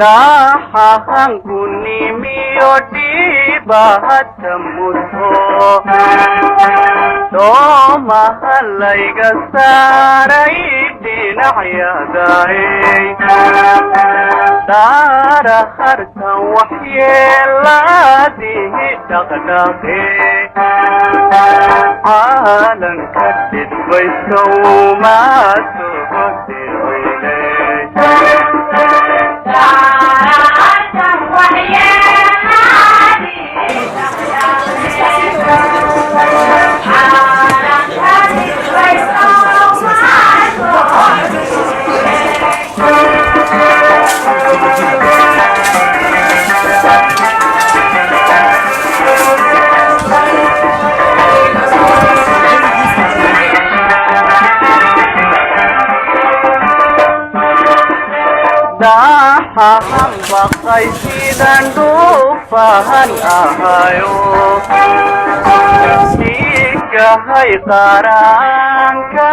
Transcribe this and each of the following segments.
dahan kunimiyo dibahatamudho doomahalayga saaray dhinacyadaay daara hartan waxyeelaadihi dhaqdhaqe caalanka dhidbaysowmaasuhodirweyne dahan baqay sidan dhuufahan ahayo dhiigahay qaranka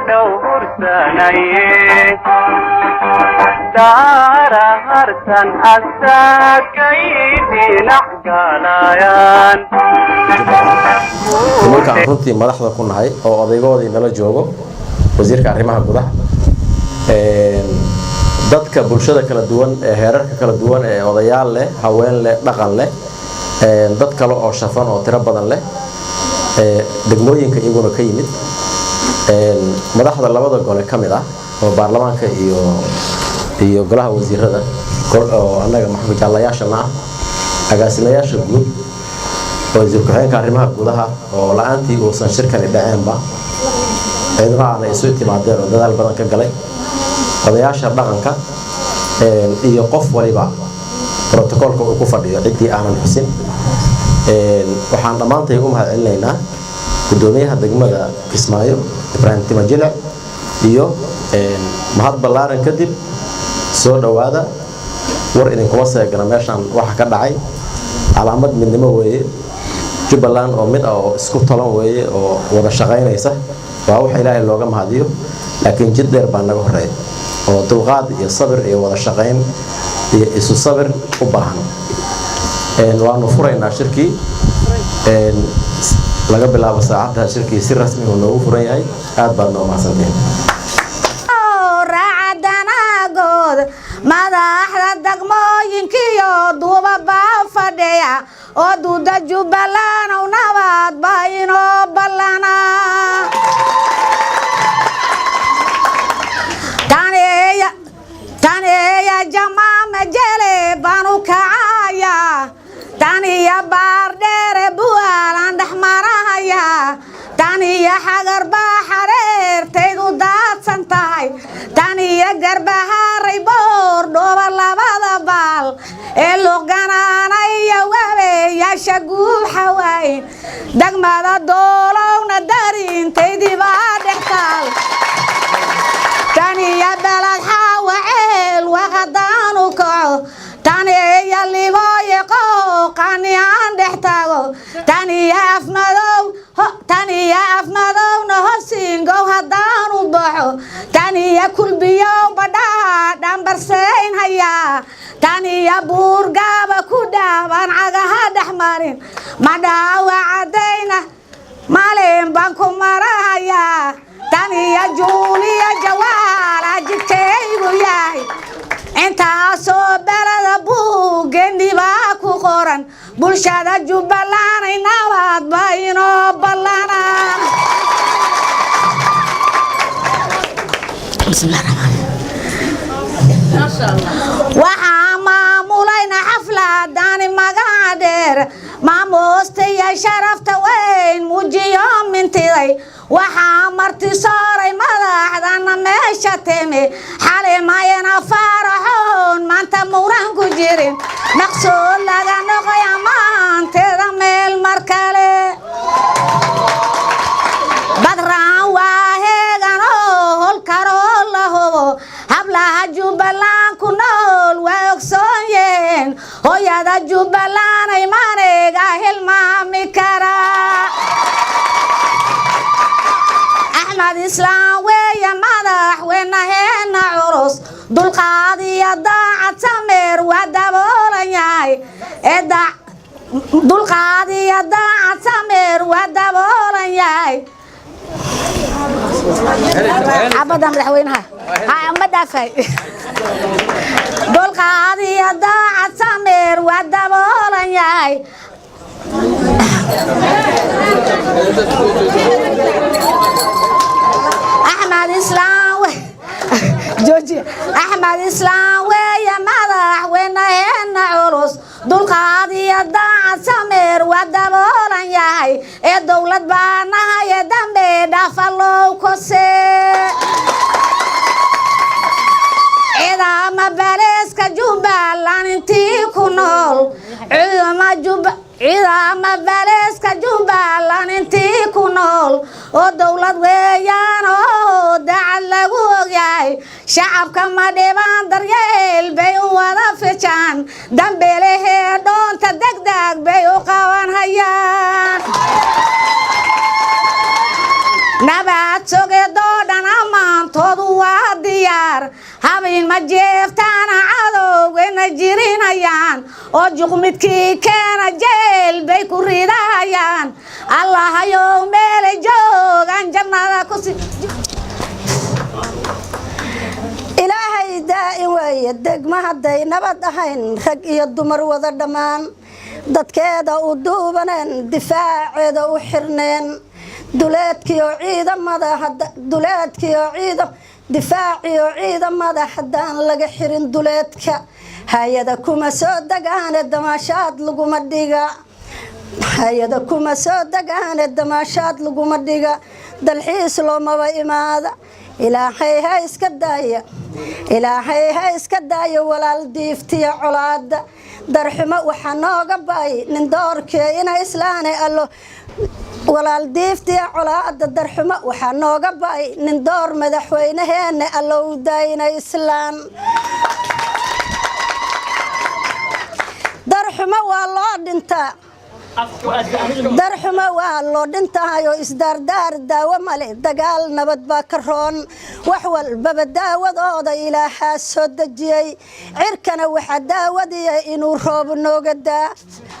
dhowrsanaye daara hartan asagay dhinac galayaan markaan runtii madaxda ku nahay oo odaygoodii nala joogo wasiirka arrimaha gudaha dadka bulshada kala duwan ee heerarka kala duwan ee odayaal leh haween leh dhaqan leh dad kale oo shafan oo tiro badan leh degmooyinka iyaguna ka yimid madaxda labada gole ka mid ah oo baarlamaanka iyo golaha wasiirada oo annaga maxamed jaalayaashana ah agaasimayaasha guud oo wasiir ku-xigeenka arrimaha gudaha oo la-aantii uusan shirkani dhaceenba ciidana aanay isu timaadeen oo dadaal badan ka galay odayaasha dhaqanka iyo qof waliba protocolka uu ku fadhiyo ciddii aanan xusin waxaan dhammaantay u mahadcelinaynaa gudoomiyaha degmada Kismaayo Ibrahim Timajile iyo mahad ballaaran kadib soo dhawaada war idinkuma seegana meeshan waxa ka dhacay calaamad midnimo weeye Jubbaland oo mid ah oo isku talan weeye oo wada shaqaynaysa waa wax Ilaahay looga mahadiyo laakiin jid dheer baa naga horeeyay oo dulqaad iyo sabir iyo wada shaqayn iyo isu sabir u baahan waanu furaynaa shirkii laga bilaabo saacada shirkii si rasmi ah noogu furan yahay aad baad noo mahadsantiin raacadanagood madaxda degmooyinkiyo duubaba fadhiya oo duuda Jubbaland oo nabad baa inoo ballana taneeya jamaama jele banu kacaya taniya baardheere buulan dhaxmaraya taniya xagar baa xareertaydu daadsan tahay taniya garbaharay boor dhooba labada baal ee luqganaanaya wabeeyasha guuxa waaye degmada doolowna darintaydii baa dhextaal taniya balad xawaceel waqadaanu kaco taniya libooye qooqaniyaan dhex taago taniya afmadowna hosingow haddaanu baxo taniya kulbiyow badhaha dhambarsayn hayaa taniya buurgaaba ku dhaaban cagaha dhex marin ma dhaawacadayna malin baan ku marahayaa taniya juuliya jawaala jidkaygu yahay intaasoo belada buugeeni baa ku qoran bulshada Jubbaland ay nabad baa inoo ballana waxaa maamulayna xafladani magaca dheer maamuustaya sharafta weyn muujiyo mintiday waxaa marti saaray madaxdana meesha timi xalimayana faraxoon maanta muran ku jirin maqsuud laga noqoy amaanteeda meel mar kale badraan waa heegan oo holkaroo la hubo hablaha Jubbaland ku nool waa ogsoon yihiin hooyada Jubbaland ay mareega hilmaami karaa Ahmad Islam weeye madaxweynaheena culus dulqaad iyo daacad sameer waa daboolan yahay dulqaad iyo daacad sameer waa daboolan yahay عبد مدحوينها هاي مدافع دول قاضي ضاع سمير ودبولا ياي احمد اسلام جوجي احمد اسلام ويا مدحوينه هنا عروس دول قاضي ضاع سمير ودبولا ياي الدولة بانها يا دمبي دافلو كوسي إذا ما بلسك جبلان انتي كنول إذا ما بلسك جبلان انتي كنول ودولة ويانو دعال لغوغياي شعب كما ديبان دريال بيو ودا فتشان دمبيله دون تدقدق بيو قوان هيان نبات سوغي دودان امان تودو واديار هابين ما جيفتان عادو وينا جيرين ايان او جغمتكي كان جيل بيكو ريدايان الله يوم ميلي جوغان جنادا كسي إلهي دائم ويدق ما هدي نبات أهين رق يدمر وذا دمان dadkeeda u duubaneen difaaceeda u xirneen duleedkiyo ciidamada haddaan laga xirin duleedka hayada kuma soo dagaane damaashaad laguma dhiga dalxiis loomaba imaada ilaahay ha iska daaya walaal diiftiya colaada darxumo waxaa nooga baay nin doorkee ina islaane allo walaal diiftiya colaada darxumo waxaa nooga baay nin door madaxweynaheena allow daayina islaan darxumo waa loo dhintaa darxumo waa loo dhintaayo isdaardaar daawo male dagaal nabad baa ka roon wax walbaba daawadooda ilaahaa soo dejiyey cirkana waxaa daawadiya inuu roob nooga daa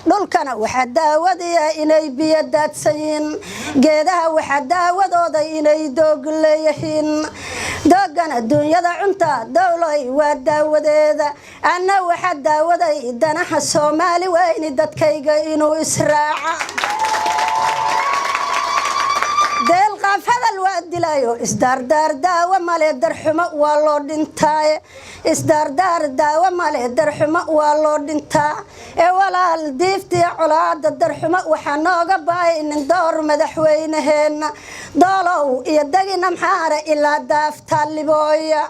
dhulkana waxaa daawadiya inay biyo daadsayiin geedaha waxaa daawadooda inay doog leeyihiin doogana duunyada cunta dowlay waa daawadeeda anna waxaa daawaday danaha soomaali weyni dadkayga inuu israaca deel qaaf hadal waa dilayo isdaardaar daawo male darxumo waa loo dhintaaye isdaardaar daawo male darxumo waa loo dhintaa ee walaal diiftiya colaada darxumo waxaa nooga baay nin door madaxweynaheena doolow iyo dagina maxaara ilaa daaftaa libooya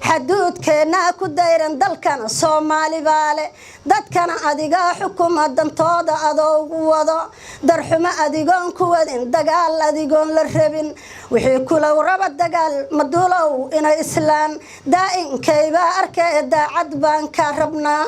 xaduudkeennaa ku dayran dalkana soomaali baale dadkana adigaa xukuma dantooda adoogu wado darxumo adigoon ku wadin dagaal adigoon la rabin wixii kulow raba dagaal maduulow ina islaan daa'inkaybaa arkee daacad baan ka rabnaa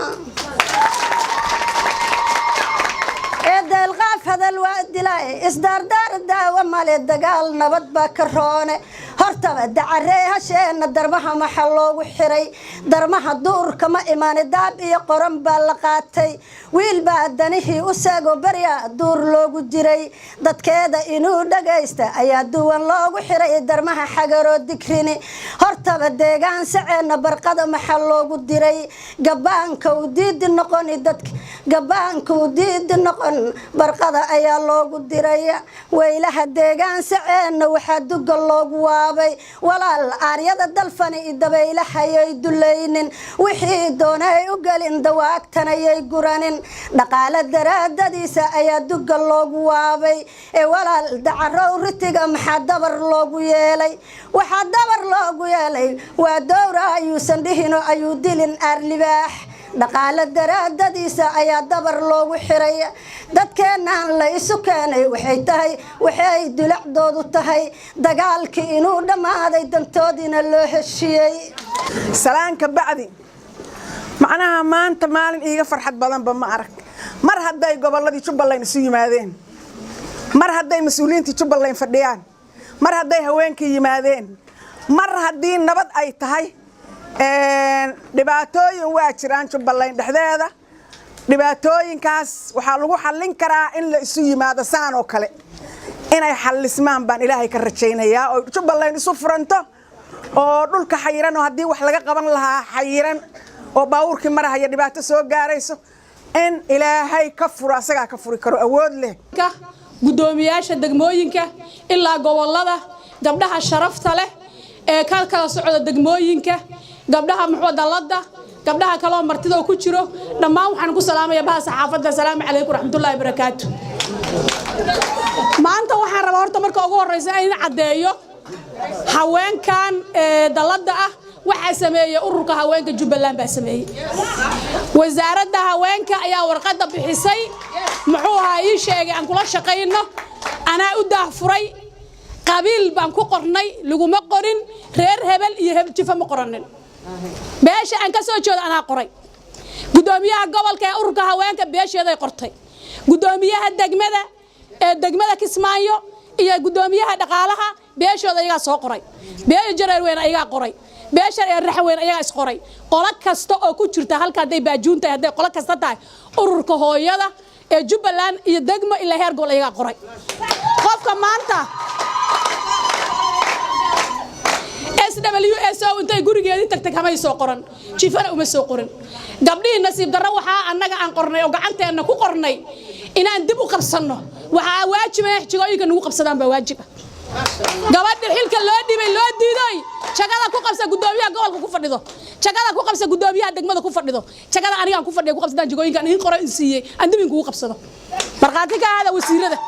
deelqaaf hadal waa dilay isdaardaar daawo male dagaal nabad baa ka roone hortaba dacaree hasheena darmaha maxaa loogu xiray darmaha duurka ma imaani daab iyo qoran baa la qaatay wiil baa danihii u seego barya duur loogu jiray dadkeeda inuu dhagaysta ayaa duwan loogu xiray darmaha xagaroo digrini hortaba deegaan saceena barqada maxaa loogu diray gabaanka u diidi noqon dadka gabaanka u diidi noqon barqada ayaa loogu diray weylaha deegaan saceena waxaa duga loogu waabay walaal aaryada dalfani dabaylahay dulaynin wixii doonay u galin dawaagtan ayay guranin dhaqaale daraadadiisa ayaa duga loogu waabay ee walaal dacarow ritiga maxaa dabar loogu yeelay waxaa dabar loogu yeelay waa dowra ayuusan dhihino ayuu dilin aarlibaax dhaqaale daraadadiisa ayaa dabar loogu xiray dadkeenaan la isu keenay waxay dulacdoodu tahay dagaalkii inuu dhammaaday dantoodiina loo heshiyey salaanka bacdi macnaha maanta maalin iiga farxad badanba ma arag mar hadday gobolladii Jubbaland isu yimaadeen mar hadday mas'uuliyiintii Jubbaland fadhiyaan mar hadday haweenkii yimaadeen mar haddii nabad ay tahay dhibaatooyin waa jiraan Jubbaland dhexdeeda dhibaatooyinkaas waxaa lagu xallin karaa in la isu yimaado saan oo kale inay xallismaan baan Ilaahay ka rajaynayaa oo Jubbaland isu furanto oo dhulka xayiran oo haddii wax laga qaban lahaa xayiran oo baawurkii marahaya dhibaato soo gaarayso in Ilaahay ka furo asaga ka furi karo awood leh gudoomiyaasha degmooyinka ilaa gobolada gabdhaha sharafta leh ee kala socda degmooyinka gabdhaha muxwadalada gabdhaha kale oo martida ku jiro dhammaan waxaan ku salaamayaa baha saxaafadda salaamu calaykum raxmatullaahi barakaatu maanta waxaan rabaa horta marka ugu horeysa in cadeeyo haweenkan dalada ah waxa sameeyay ururka haweenka Jubbaland baa sameeyay wasaaradda haweenka ayaa warqad bixisay muxuu ahaa sheegay aan kula shaqeeyno ana u daahfuray qabiil baan ku qornay laguma qorin reer hebel iyo hebel jifa ma qoranin beesha aan ka soo jeedo ana qoray gudoomiyaha gobolka ee ururka haweenka beesheeday qortay gudoomiyaha degmada Kismaayo iyo gudoomiyaha dhaqaalaha beeshooda iyaga soo qoray beesha jareer weyn iyaga qoray beesha raxweyn iyaga is qoray qolo kasta oo ku jirta halka haday baajuunta haday qolo kasta tahay ururka hooyada ee Jubbaland iyo degmo ilaa heer gobol iyaga qoray qofka maanta SWSO intay gurigeedii tagtay kama soo qoran jifana uma soo qoran gabdhii nasiib darro waxa annaga aan qornay oo gacanteena ku qornay inaan dib u qabsano waxa waajib ah xigooyinka nagu qabsadaan baa waajib gabadha xilka loo dhibay loo diiday jagada ku qabsa gudoomiyaha gobolka ku fadhido jagada ku qabsa gudoomiyaha degmada ku fadhido jagada aniga ku fadhiyo ku qabsadaan jigooyinka in qoray siiyay aan dib ugu qabsado marqaati ka hada wasiirada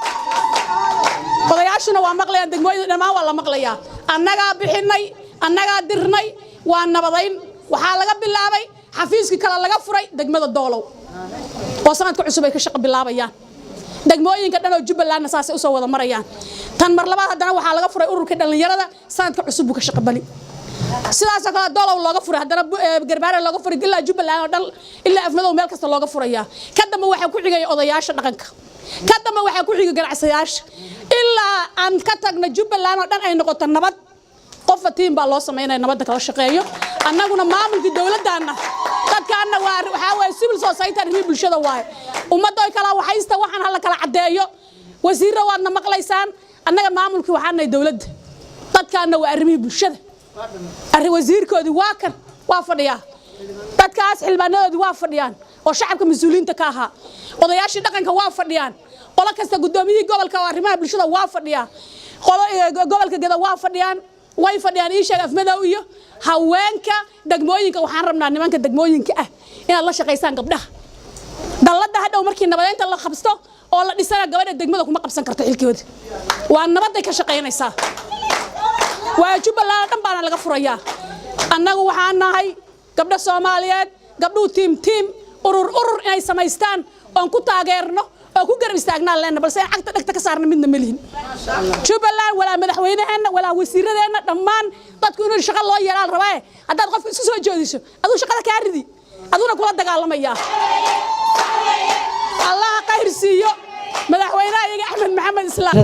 odayaashuna waa maqlayaan degmooyinka dhamaan waa la maqlayaa annaga bixinay annaga dirnay waa nabadayn waxa laga bilaabay xafiiski kala laga furay degmada Doolow oo sanadka cusub ay ka shaqo bilaabayaan degmooyinka dhan oo Jubbaland saas u soo wada marayaan tan mar labaad hadana waxa laga furay ururka dhalinyarada sanadka cusub ka shaqo bali sidaas oo kale Doolow looga furay hadana garbaare looga furay ilaa Jubbaland oo dhan ilaa afmadow meel kasta looga furaya kadamba waxa ku xigay odayaasha dhaqanka kadamba waxa ku xigay ganacsiyaasha ilaa aan ka tagna Jubbaland oo dhan ay noqoto nabad qof tiin baa loo sameeyay nabadda kala shaqeeyo annaguna maamulka dawladdaana dadkaana waxa way civil society arrimaha bulshada waay ummadda ay kala waxaysta waxaan hal kala cadeeyo wasiirra waadna maqlaysaan annaga maamulkii waxaanay dawladda dadkaana waa arrimaha bulshada arrin wasiirkoodii waa kan waa fadhiya dadkaas xilbaanadoodii waa fadhiyaan oo shacabka mas'uuliyiinta ka ahaa odayaashii dhaqanka waa fadhiyaan qolo kasta gudoomiyihii gobolka oo arrimaha bulshada waa fadhiya qolo gobolka gada waa fadhiyaan way fadhiyaan ii sheeg afmadow iyo haweenka degmooyinka waxaan rabnaa nimanka degmooyinka ah inaad la shaqeysaan gabdhaha dalada hadhow markii nabadeynta la qabsto oo la dhisana gabadha degmada kuma qabsan karto xilkooda waa nabaday ka shaqeynaysaa waa Jubbaland dhan baana laga furayaa annagu waxaan nahay gabdha Soomaaliyeed gabdhu team urur inay samaystaan oo ku taageerno oo ku garab istaagnaa leena balse cagta dhagta ka saarna midna malihin Jubbaland wala madaxweynaheena wala wasiiradeena dhammaan dadku inuu shaqo loo yeelaan rabaa hadaad qof isku soo jeediso aduu shaqada ka ridi aduna kula dagaalamaya Allah khayr siiyo madaxweynaha iyaga Axmed Maxamed Islaam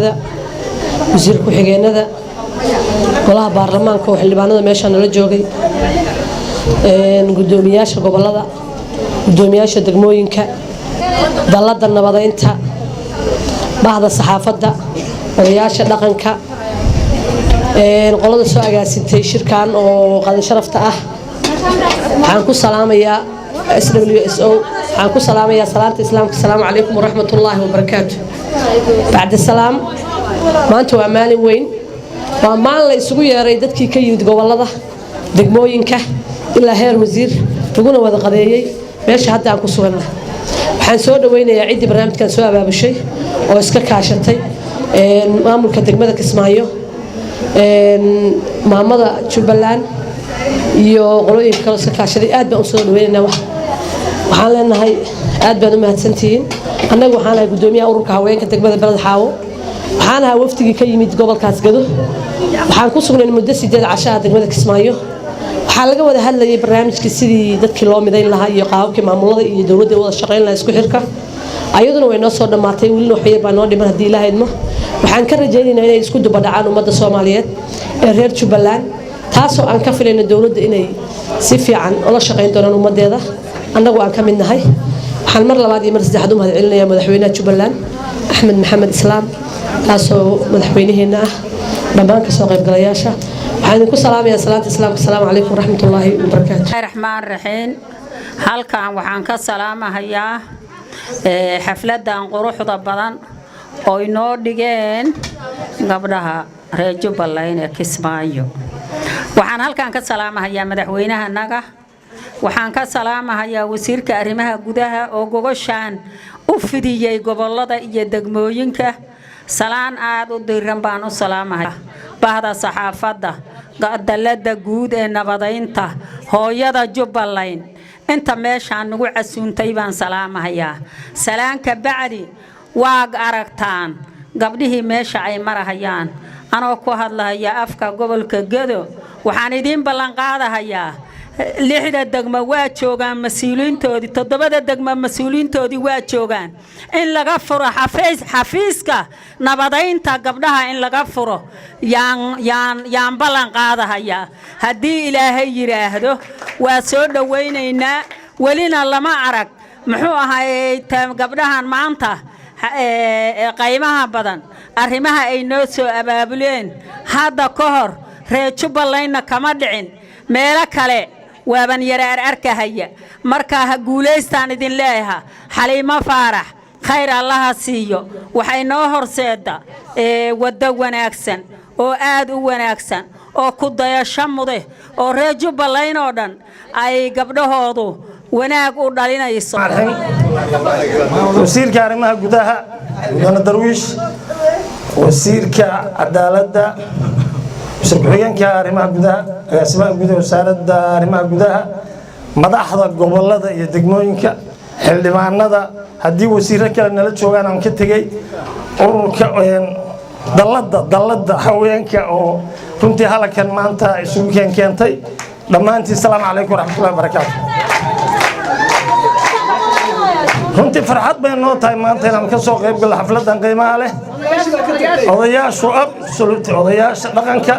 wasiir ku xigeenada golaha baarlamaanka oo xildhibaanada meesha nala joogay gudoomiyaasha gobolada gudoomiyaasha degmooyinka dalada nabadeynta bahda saxaafadda odayaasha dhaqanka qolada soo agaasintay shirkan oo qadan sharafta ah waxaan ku salaamayaa SWSO waxaan ku salaamayaa salaanta islaamka assalaamu calaykum waraxmatullaahi wabarakaatuh bacda salaam maanta waa maalin weyn waa maalin la isugu yeeray dadkii ka yimid gobolada degmooyinka ilaa heer wasiir laguna wada qadeeyay meesha hadda aan ku sugannahay waxaan soo dhaweynayaa ciidii barnaamijkan soo abaabushay oo iska kaashatay maamulka degmada Kismaayo maamada Jubbaland iyo qolooyinka kale iska kaashaday aad baan u soo dhaweynaynaa waxaan leenahay aad baan u mahadsantihiin annagu waxaan ahay gudoomiyaha ururka haweenka degmada Beled Xaawo waxaan ahaa waftigii ka yimid gobolkaas Gado waxaan ku sugnay muddo 8 casho degmada Kismaayo waxaa laga wada hadlayay barnaamijkii sidii dadkii loo midayn lahaa iyo qaababkii maamulada iyo dawladda wada shaqeyn lahaa isku xirka ayaduna way noo soo dhamaatay wili wax yar baa noo dhiman hadii Ilaahay idmo waxaan ka rajaynaynaa inay isku daba dhacaan ummadda Soomaaliyeed ee reer Jubbaland taasoo aan ka filayno dowladda inay si fiican ula shaqayn doonaan ummadeeda annagu aan ka mid nahay waxaan mar labaad iyo mar saddexaad u mahadcelinayaa madaxweynaha Jubbaland Axmed Maxamed Islaam kaasoo madaxweynaheena ah dhammaan ka soo qaybgalayaasha waxaan idinku salaamayaa salaanta islaamka assalaamu calaykum waraxmatullaahi wabarakaatu raxmaan raxiim halkan waxaan ka salaamahayaa xafladan quruxda badan oo inoo dhigeen gabdhaha reer Jubbaland ee Kismaayo waxaan halkan ka salaamahayaa madaxweynaha naga waxaan ka salaamahayaa wasiirka arrimaha gudaha oo gogoshaan u fidiyay gobolada iyo degmooyinka salaan aad u diiran baan u salaamahayaa bahda saxaafadda dalada guud ee nabadeynta hooyada Jubbaland inta meeshaan nagu casuuntay baan salaamahayaa salaanka bacdi waag aragtaan gabdhihii meesha ay marahayaan anoo ku hadlaya afka gobolka Gedo waxaan idin ballan qaadahayaa 6 degmo waa joogaan mas'uuliintoodii 7 degmo mas'uuliintoodii waa joogaan in laga furo xafiiska nabadeynta gabdhaha in laga furo yaan ballan qaadahayaa haddii ilaahay yiraahdo waa soo dhaweynaynaa walina lama arag muxuu ahaayay gabdhahan maanta qaymaha badan arrimaha ay noo soo abaabuleen hadda ka hor reer Jubbaland kama dhicin meelo kale waaban yaraar arkahaya marka ha guuleystaan idin leeyahay Xaliimo Faarax khayr Allah siiyo waxay noo horseeda wada wanaagsan oo aad u wanaagsan oo ku dayasho mude oo reer Jubbaland oo dhan ay gabdhahoodu wanaag u dhalinayso wasiirka arrimaha gudaha Mudane Darwiish wasiirka cadaaladda shirkooyinka arrimaha gudaha agaasimaha gudaha wasaaradda arrimaha gudaha madaxda gobolada iyo degmooyinka xildhibaanada haddii wasiirro kale nala joogaan aan ka tagay ururka dalladda haweenka oo runtii halkan maanta isugu keentay dhammaantiin salaamu calaykum waraxmatullaahi wabarakaatu runtii farxad bay noo tahay maanta inaan ka soo qayb galno xafladan qiimaha leh odayaasha dhaqanka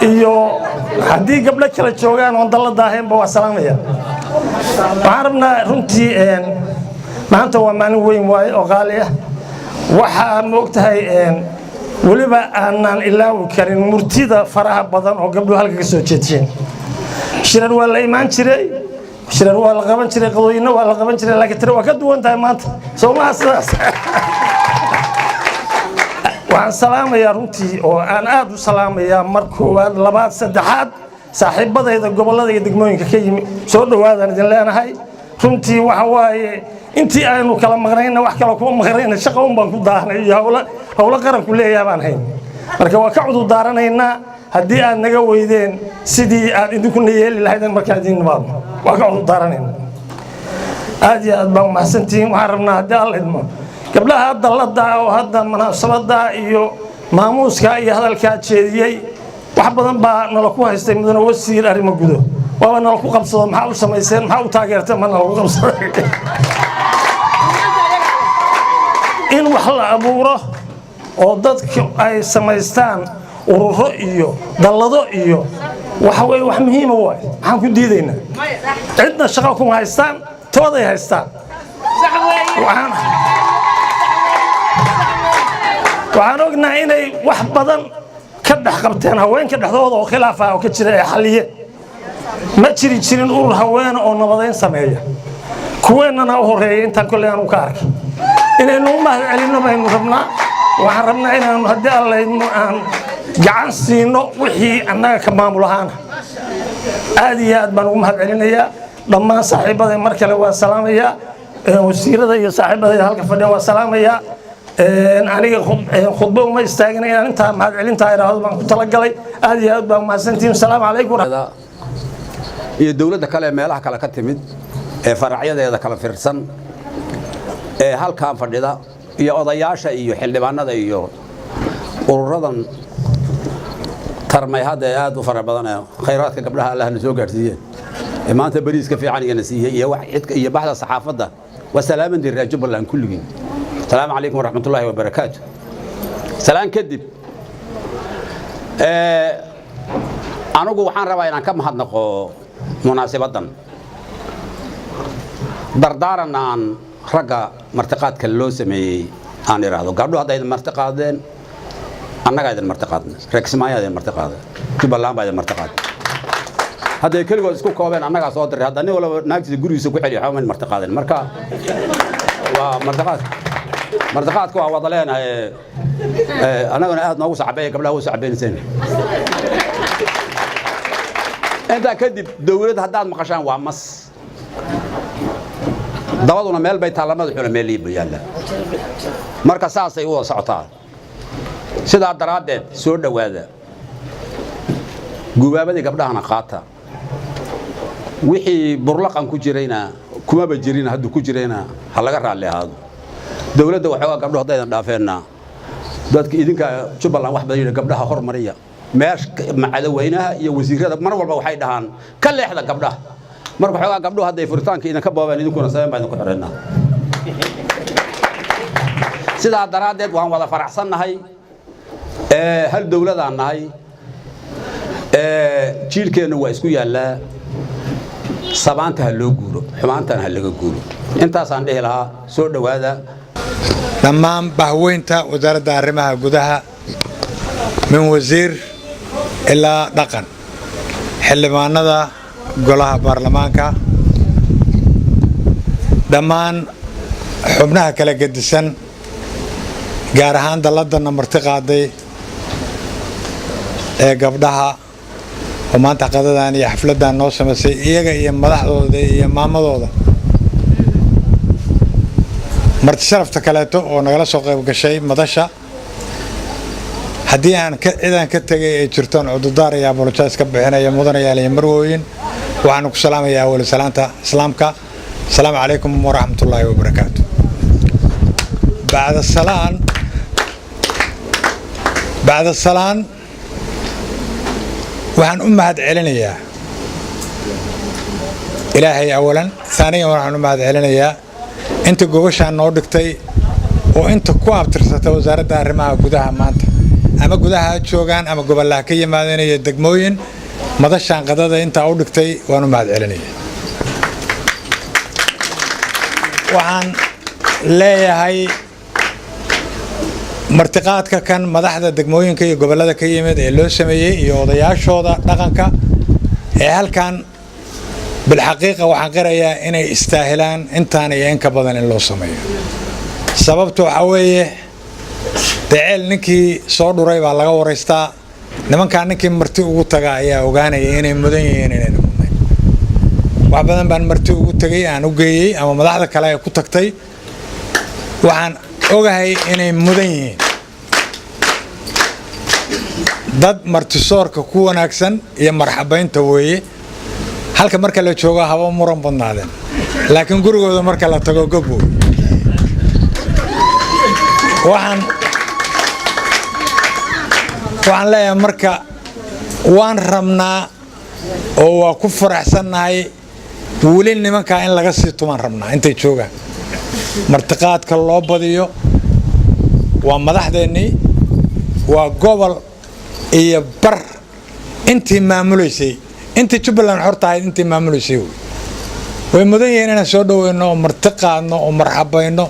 iyo haddii gabdho kala joogaan oo dallada ahaynba waa salaamaya waxaan rabnaa runtii maanta waa maalin weyn waaye oo qaali ah waxaa moogtahay weliba aanaan ilaawi karin murtida faraha badan oo gabdhuhu halka ka soo jeedsheen shirar waa la imaan jiray shirar waa la qaban jiray qadooyinna waa la qaban jiray laakiin tira waa ka duwan tahay maanta soomaha sidaas waxaan salaamayaa runtii oo aan aad u salaamayaa mar koowaad labaad saddexaad saaxiibadayda gobolada iyo degmooyinka ka yimi soo dhawaadaan idin leenahay runtii waxa waaye intii aynu kala maqnayna wax kale kuma maqnayna shaqo un baan ku daahnay iyo howlo qaranku leeyahay baan hayn marka waa ka cudur daaranaynaa haddii aad naga weydeen sidii aad idinkuna yeeli lahaydeen markaan idin nimaadno waa ka cudur daaranaynaa aad iyo aad baan umahadsantihiin waxaan rabnaa haddii alla idmo gabdhaha dallada oo hadda munaasabada iyo maamuuska iyo hadalka jeediyay wax badan baa nala ku haystay mudane wasiir arrimo gudo waaba nala ku qabsado maxaa u samayseen maxaa u taageerteen ma nala ku qabsaday in wax la abuuro oo dadka ay samaystaan ururo iyo dallado iyo waxa weeye wax muhiim ah waay maxaan ku diidaynaa cidna shaqo kuma haystaan tooday haystaan waxaan ognahay inay wax badan ka dhex qabteen haweenka dhexdooda oo khilaaf ah oo ka jira ee xaliyeen ma jiri jirin urur haween oo nabadeyn sameeya kuweennana u horeeyay intaan kolley aan u ka arkay inaynu u mahad celinno baynu rabnaa waxaan rabnaa inaanu haddii allaydmo aan gacan siino wixii annaga ka maamul ahaana aad iyo aad baan ugu mahad celinayaa dhammaan saaxiibaday mar kale waa salaamayaa wasiirada iyo saaxiibadayda halka fadhiya waa salaamayaa aniga khudbo uma istaagin inaan intaa mahad celintaa iraahdo baan ku talagalay aad iyo aad baan umahadsantihiin asalaamu calaykum iyo dowladda kale meelaha kale ka timid ee faracyadeeda kala firsan ee halkaan fadhida iyo odayaasha iyo xildhibaanada iyo ururadan tarmay hadda aad u fara badan khayraadka gabdhaha Allah na soo gaarsiiyay maanta bariiska fiican iyo nasiihay iyo wax cidka iyo baxda saxaafadda wa salaaman dir Jubbaland kulligiin السلام عليكم ورحمة الله وبركاته. سلام كدب. anigu waxaan rabaa inaan ka mahadnaqo munaasabadan dardaaran aan ragga martiqaadka loo sameeyay aan iraahdo gabdho hadday martiqaadeen annaga idin martiqaadna reeksmaaya idin martiqaada Jubbaland baa idin martiqaad hadday kaligood isku koobeen annaga soo diray hadda nin walba naagtiisa gurigiisa ku xiriyo xawman martiqaadeen marka waa martiqaadku waa wada leenahay annaguna aad noogu sacbay gabdhaha u sacbeenayeen inta kadib dawladda haddaad maqashaan waa mas dawaduna meel bay taalamada xula meel liiba yaala marka saasay u socotaa sida daraadeed soo dhawaada gubaabada gabdhahana qaata wixii burlaqan ku jirayna kuma ba jirin haddu ku jirayna ha laga raali ahaado dawladda waxa gabdho hadaydan dhaafeena dadka idinka Jubbaland wax badan gabdhaha hormariya meesh macadaweynaha iyo wasiirada mar walba waxay dhahaan ka leexda gabdhaha marka waxa gabdho haday furitaanka idinka boobaan idinkuna sameeyaan baan ku xireynaa sida daraadeed waan wada faraxsanahay hal dawladaan nahay jiilkeena waa isku yaalaa sabaanta ha loo guuro xumaantana ha laga guuro intaas aan dhihi lahaa soo dhawaada dhammaan bahweynta wasaaradda arrimaha gudaha min wasiir ilaa dhaqan xildhibaanada golaha baarlamaanka dhammaan xubnaha kala gedisan gaar ahaan dalladana martiqaaday ee gabdhaha oo maanta qadadan iyo xafladan noo sameysay iyaga iyo madaxdooda iyo maamadooda marti sharafta kaleeto oo nagala soo qayb gashay madasha haddii aan ciidan ka tagay ay jirtoon cududaar iyo apologize ka bixinaya mudanayaal iyo marwooyin waxaan ku salaamayaa wali salaanta islaamka assalaamu calaykum waraxmatullaahi wabarakaatu bacda salaan waxaan u mahad celinayaa ilaahay awalan ثانيا waxaan u mahad celinayaa inta gobashaan noo dhigtay oo inta ku abtirsata wasaaradda arrimaha gudaha maanta ama gudaha joogaan ama gobollaha ka yimaadeen iyo degmooyin madashaan qadada inta u dhigtay waan u mahad celinayaa waxaan leeyahay martiqaadka kan madaxda degmooyinka iyo gobollada ka yimid ee loo sameeyay iyo odayaashooda dhaqanka ee halkan بالحقيقة waxaan qirayaa inay istaahilaan intaan iyo in ka badan in loo sameeyo sababtu waxa weeye daceel ninkii soo dhuray baa laga wareystaa nimankaan ninkii marti ugu taga ayaa ogaanaya inay mudan yihiin inay mudnay wax badan baan marti ugu tagay aan u geeyay ama madaxda kale ay ku tagtay waxaan ogahay inay mudan yihiin dad marti soorka ku wanaagsan iyo marxabaynta weeye halka marka la joogo haba muran badnaadeen laakiin gurigooda marka la tago gabo waxaan leeyahay marka waan rabnaa oo waa ku faraxsanahay weli nimanka in laga sii tuman rabnaa intay joogaan martiqaadka loo badiyo waa madaxdeennii waa gobol iyo bar intii maamulaysay intii Jubbaland hortahay intii maamulisay way mudan yihiin inaan soo dhaweyno oo martiqaadno oo marxabayno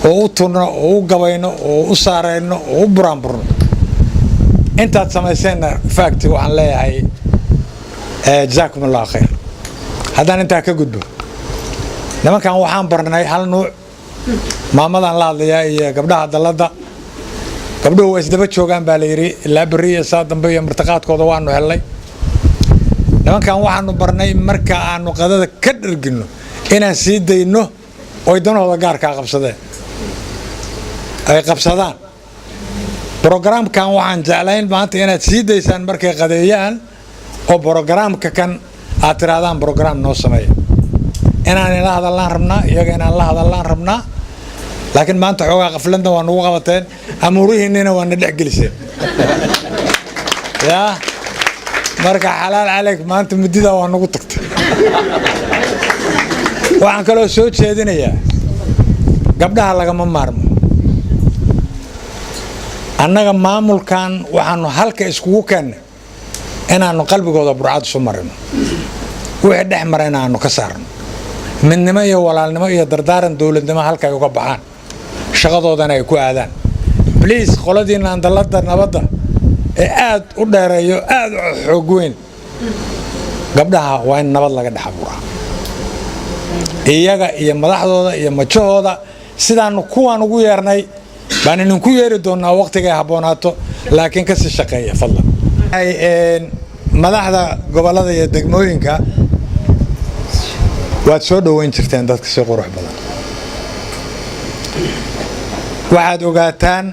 oo u turno oo u gabayno oo u saareyno oo u buraanburno intaad samaysayna fact waxaan leeyahay jazakumullahu khayr haddaan intaa ka gudbo nimankan waxaan barnay hal nuuc maamadan la hadlayaa iyo gabdhaha dalladda gabdhuhu way isdaba joogaan baa la yidhi ilaa berri iyo saa dambe iyo martiqaadkooda waanu helnay nimankan waxaanu barnay marka aanu qadada ka dhargino inaan sii dayno oo danahooda gaarka qabsadeen ay qabsadaan programkan waxaan jeclayn maanta inaad sii daysaan markay qadeeyaan oo programka kan aad tiraadaan program noo sameeyo inaan la hadallaan rabnaa iyaga inaan la hadallaan rabnaa laakiin maanta xoogaa qafladna waa nagu qabateen amuurihiinina waa na dhex geliseen yaa marka xalaal calayk maanta mudida waa nagu tagtay waxaan kaloo soo jeedinayaa gabdhaha lagama maarmo annaga maamulkan waxaanu halka iskugu keennay inaanu qalbigooda burcad isu marino wixii dhex mara inaanu ka saarno midnimo iyo walaalnimo iyo dardaaran dowladnimo halka ay uga baxaan shaqadoodana ay ku aadaan please qoladiina andalada nabadda ee aad u dheereeyo aad u xoog weyn gabdhaha waa in nabad laga dhex abuuraa iyaga iyo madaxdooda iyo majahooda sidaanu kuwaan ugu yeernay baan idinku yeeri doonaa waqtiga ay habboonaato laakiin kasii shaqeeya fadlan madaxda gobolada iyo degmooyinka waad soo dhoweyn jirteen dadka si qurux badan waxaad ogaataan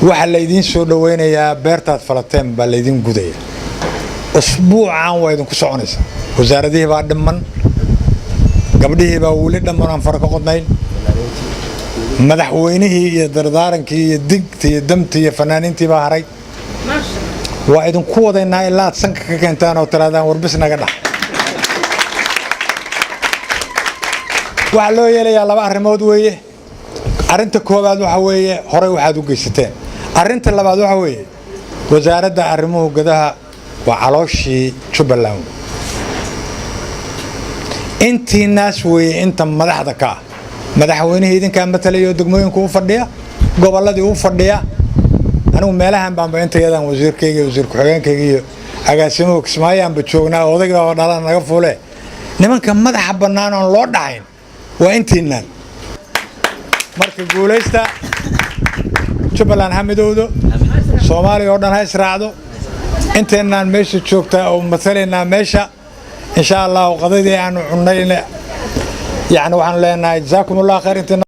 waxa laydiin soo dhoweynayaa beertaad falateen baa laydiin gudaya usbuucan waa idinku soconaysaa wasaaradihii baa dhiman gabdhihii baa weli dhamman aan fara ka qodnayn madaxweynihii iyo dardaarankii iyo digtii iyo damtii iyo fanaaniintii baa haray waa idinku wadaynaa ilaa aad sanka ka keentaan oo tiraadaan warbis naga dhax waxaa loo yeelayaa laba arrimood weeye arrinta koowaad waxa weeye horey waxaad u geysateen arrinta labaad waxa weeye wasaaradda arrimuhu gudaha waa calooshii Jubbaland intii naas weeye inta madaxda ka madaxweynihii idinka matalayo degmooyinka u fadhiya goboladii u fadhiya anigu meelahan baan intayadan wasiirkayga wasiir ku-xigeenkayga iyo agaasimaha Kismaayo joognaa odayga oo dhalan naga fuule nimanka madaxa bannaan oo loo dhaxayn waa intiinaan marka guulaysta Jubbaland hamidowdo Soomaaliya oo dhan ha israacdo inteenaan meesha joogta oo matalaynaa meesha insha Allah qadadii aanu cunayna يعني وحنا لنا جزاكم الله خير.